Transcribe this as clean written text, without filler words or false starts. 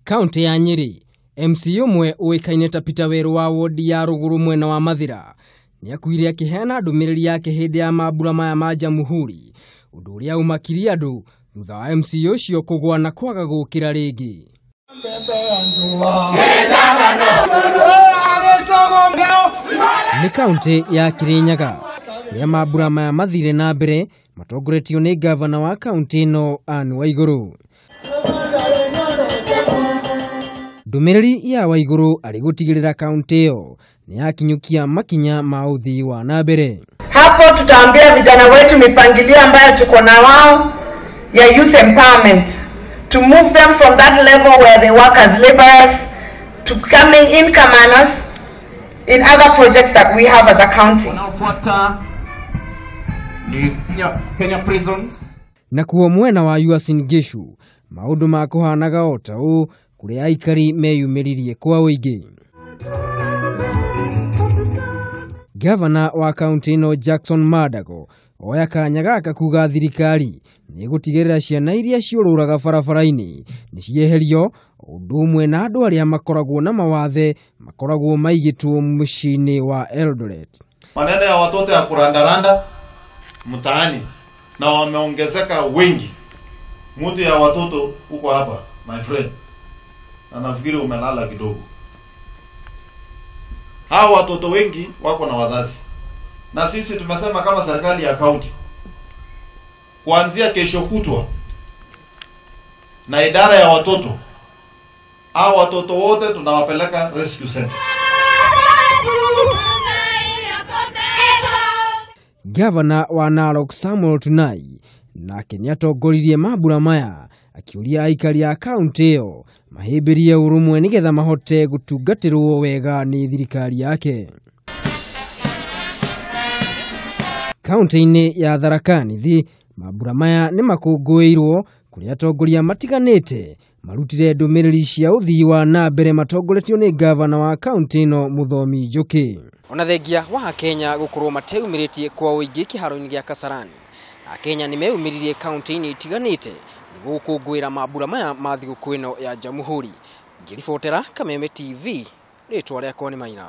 Kaunti ya Nyeri, MC umwe uikaine ta Peter Weru wa wodi ya ruguru mwena wa Mathira ni akuire akiheana ndumiriri yake hindi ya mambura maya ma Jamhuri, undu uria umakiria andu thutha wa MC ucio kugwa na kwaga gukira ringi. Ni kaunti ya Kirinyaga ya mambura maya mathire na mbere matongoretio ni gavana wa kaunti no Anne Waiguru. Ndumiriri ya Waiguru ari gutigirira kaunti yo ni yakinyukia makinya ma uthii wa na mbere. Hapo tutaambia vijana wetu mipangilio ambayo tuko na wao ya youth empowerment, to move them from that level where they work as laborers to becoming income earners in other projects that we have as a county. Kenya prisons. Na kuo mwena wa Uasin Gishu maundu ma kuhanaga ota u kuria aikari meyumiririe kwa wuingi. Gavana wa kaunti no Jackson Madago oya kanya gaka kuga thirikari ni gutigirira ciana iria ciururaga barabara-ini ni cieherio undu umwe na andu aria makoragwo na mawathe makoragwo maigitwo mucini wa Eldoret. Maneno ya watoto ya kurandaranda mtaani na wameongezeka wengi. Mtu ya watoto uko hapa my friend, na nafikiri umelala kidogo. Hao watoto wengi wako na wazazi, na sisi tumesema kama serikali ya kaunti kuanzia kesho kutwa na idara ya watoto, hao watoto wote tunawapeleka rescue center. Gavana wa Narok Samuel Tunai na Kenya tongoririe mambura maya akiuria aikari ya kaunti yo mahimbirie urumwe nigetha mahote gutungatirwo wega ni thirikari yake. Kaunti-ini ya Tharaka Nithi mambura maya ni makunguirwo kuria atongoria matiganite marutire ndumiriri cia uthii wa na mbere matongoretio ni gavana wa kaunti no Muthomi Njuki. Ona thengia wa Akenya gukorwo mateyumiritie kwa wuingi kiharo-ini gia Kasarani, Akenya ni meyumiririe kaunti-ini itiganite ni gukungwira mambura maya ma thigũkũ ĩno ya Jamhuri. Ngiribotera Kameme TV, ritwa riakwa ni Maina.